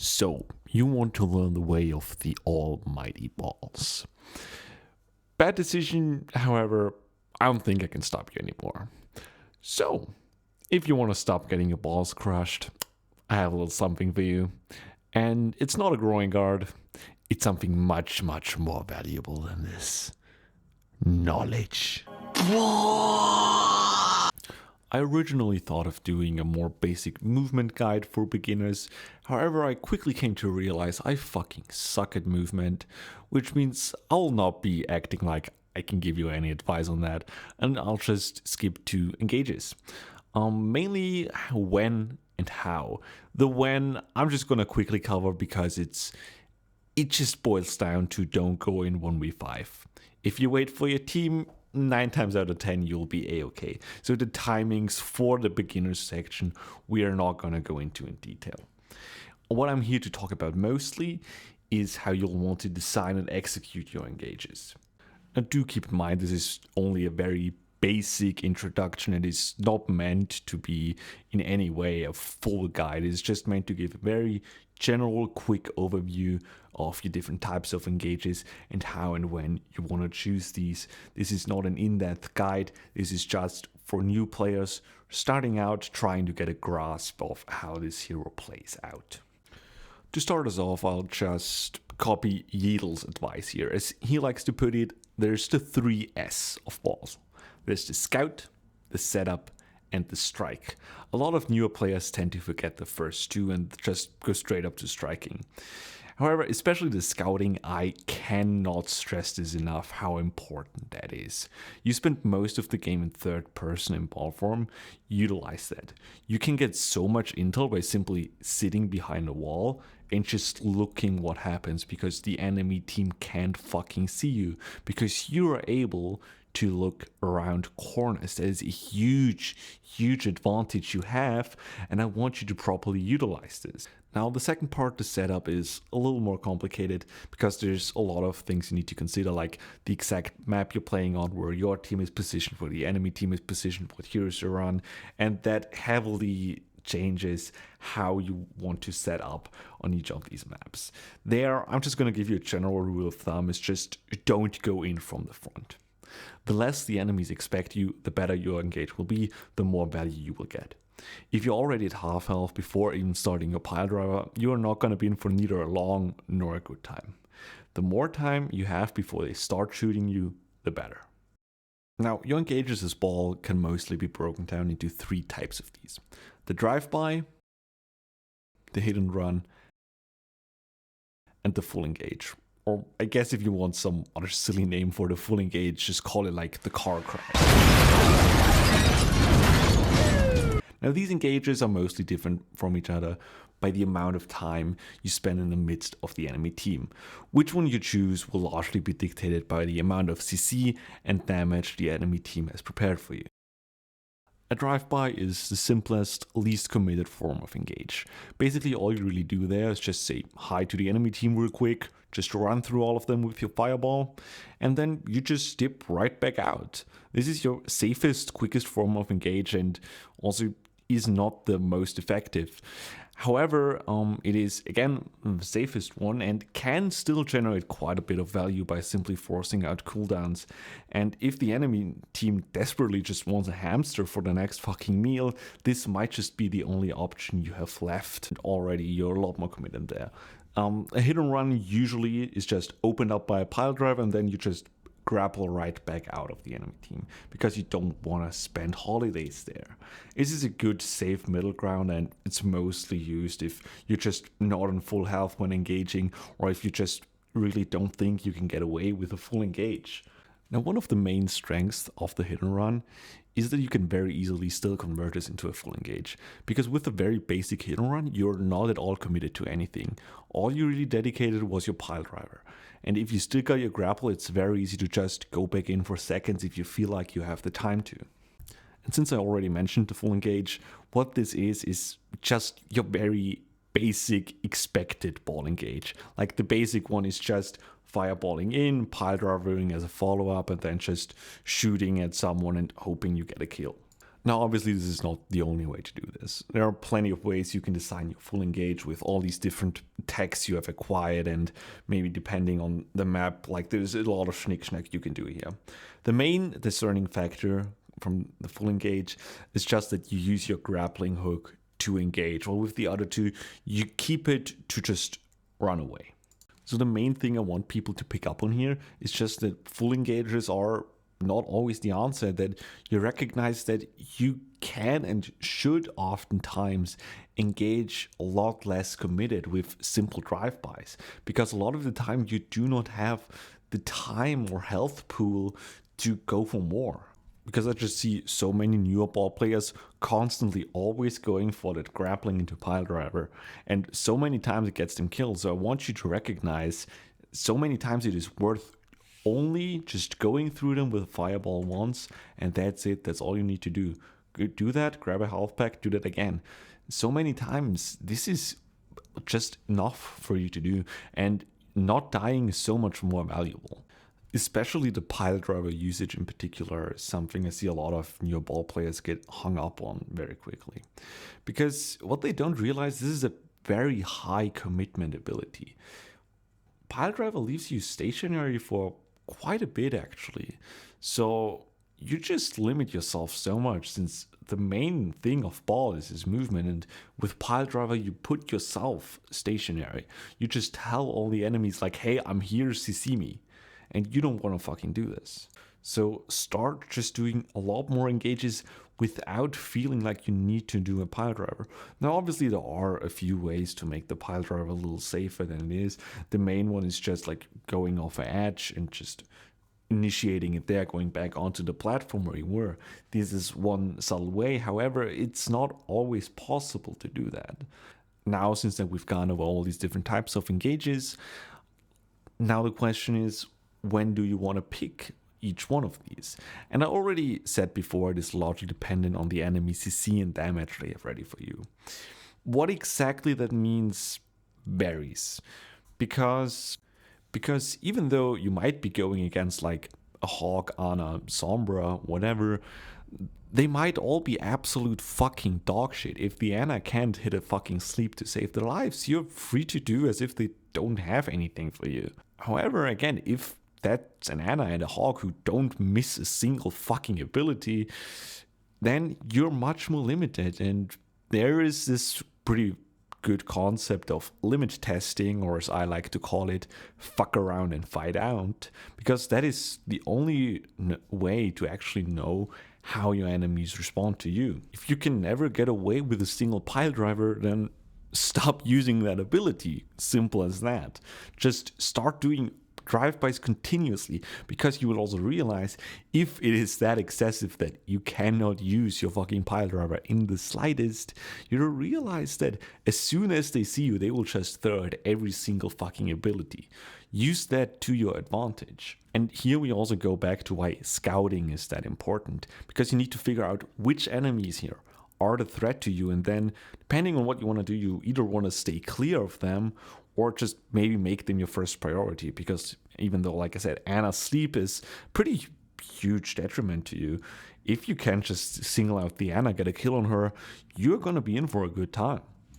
So, you want to learn the way of the almighty balls. Bad decision, however, I don't think I can stop you anymore. So, if you want to stop getting your balls crushed, I have a little something for you. And it's not a growing guard, it's something much, much more valuable than this knowledge. I originally thought of doing a more basic movement guide for beginners. However, I quickly came to realize I fucking suck at movement, which means I'll not be acting like I can give you any advice on that, and I'll just skip to engages. Mainly when and how. The when I'm just gonna quickly cover because it just boils down to don't go in 1v5. If you wait for your team, 9 times out of 10 you'll be a-okay. So the timings for the beginners section we are not going to go into in detail. What I'm here to talk about mostly is how you'll want to design and execute your engages. Now do keep in mind this is only a very basic introduction. It is not meant to be in any way a full guide. It's just meant to give a very general quick overview of your different types of engages and how and when you want to choose these. This is not an in-depth guide. This is just for new players starting out, trying to get a grasp of how this hero plays out. To start us off, I'll just copy Yeadel's advice here. As he likes to put it, there's the 3 S of balls. There's the scout, the setup, and the strike. A lot of newer players tend to forget the first 2 and just go straight up to striking. However, especially the scouting, I cannot stress this enough how important that is. You spend most of the game in third person in ball form, utilize that. You can get so much intel by simply sitting behind a wall and just looking what happens because the enemy team can't fucking see you because you are able to look around corners. That is a huge advantage you have, and I want you to properly utilize this. Now, the second part, the setup, is a little more complicated because there's a lot of things you need to consider, like the exact map you're playing on, where your team is positioned, where the enemy team is positioned, what heroes are on, and that heavily changes how you want to set up on each of these maps. There, I'm just going to give you a general rule of thumb, is just don't go in from the front. The less the enemies expect you, the better your engage will be, the more value you will get. If you're already at half health before even starting your pile driver, you are not going to be in for neither a long nor a good time. The more time you have before they start shooting you, the better. Now, your engages as ball can mostly be broken down into 3 types of these. The drive-by, the hit and run, and the full engage. Or I guess if you want some other silly name for the full engage, just call it like the car crash. Now these engages are mostly different from each other by the amount of time you spend in the midst of the enemy team. Which one you choose will largely be dictated by the amount of CC and damage the enemy team has prepared for you. A drive-by is the simplest, least committed form of engage. Basically all you really do there is just say hi to the enemy team real quick, just run through all of them with your fireball, and then you just dip right back out. This is your safest, quickest form of engage and also is not the most effective. However, it is again the safest one and can still generate quite a bit of value by simply forcing out cooldowns. And if the enemy team desperately just wants a hamster for the next fucking meal, this might just be the only option you have left. And already you're a lot more committed there. A hit and run usually is just opened up by a pile driver and then you just grapple right back out of the enemy team because you don't want to spend holidays there. This is a good safe middle ground and it's mostly used if you're just not on full health when engaging or if you just really don't think you can get away with a full engage. Now, one of the main strengths of the hit and run is that you can very easily still convert this into a full engage. Because with a very basic hit and run, you're not at all committed to anything. All you really dedicated was your pile driver. And if you still got your grapple, it's very easy to just go back in for seconds if you feel like you have the time to. And since I already mentioned the full engage, what this is just your very basic expected ball engage. Like the basic one is just fireballing in, pile driving as a follow-up, and then just shooting at someone and hoping you get a kill. Now, obviously, this is not the only way to do this. There are plenty of ways you can design your full engage with all these different techs you have acquired, and maybe depending on the map, like there's a lot of schnick-schnack you can do here. The main discerning factor from the full engage is just that you use your grappling hook to engage, while with the other two, you keep it to just run away. So the main thing I want people to pick up on here is just that full engages are not always the answer, that you recognize that you can and should oftentimes engage a lot less committed with simple drive-bys, because a lot of the time you do not have the time or health pool to go for more. Because I just see so many newer ball players constantly always going for that grappling into pile driver, and so many times it gets them killed. So I want you to recognize so many times it is worth only just going through them with a fireball once, and that's it. That's all you need to do. Do that, grab a health pack, do that again. So many times, this is just enough for you to do, and not dying is so much more valuable. Especially the pile driver usage in particular is something I see a lot of new ball players get hung up on very quickly. Because what they don't realize, this is a very high commitment ability. Pile driver leaves you stationary for quite a bit actually. So you just limit yourself so much, since the main thing of ball is movement, and with pile driver you put yourself stationary. You just tell all the enemies like, hey, I'm here, see me. And you don't want to fucking do this. So start just doing a lot more engages without feeling like you need to do a pile driver. Now, obviously, there are a few ways to make the pile driver a little safer than it is. The main one is just like going off an edge and just initiating it there, going back onto the platform where you were. This is one subtle way. However, it's not always possible to do that. Now, since that we've gone over all these different types of engages, now the question is, when do you want to pick each one of these? And I already said before, it is largely dependent on the enemy CC and damage they have ready for you. What exactly that means varies, because even though you might be going against like a Hawk, Ana, Sombra, whatever, they might all be absolute fucking dog shit. If the Ana can't hit a fucking sleep to save their lives, you're free to do as if they don't have anything for you. However, again, if that's an Ana and a Hawk who don't miss a single fucking ability, then you're much more limited. And there is this pretty good concept of limit testing, or as I like to call it, fuck around and find out, because that is the only way to actually know how your enemies respond to you. If you can never get away with a single pile driver, then stop using that ability. Simple as that. Just start doing drive-bys continuously, because you will also realize if it is that excessive that you cannot use your fucking pile driver in the slightest, you'll realize that as soon as they see you, they will just throw at every single fucking ability. Use that to your advantage. And here we also go back to why scouting is that important, because you need to figure out which enemies here are the threat to you, and then depending on what you want to do, you either want to stay clear of them or just maybe make them your first priority, because even though, like I said, Ana's sleep is pretty huge detriment to you, if you can just single out the Ana, get a kill on her, you're going to be in for a good time.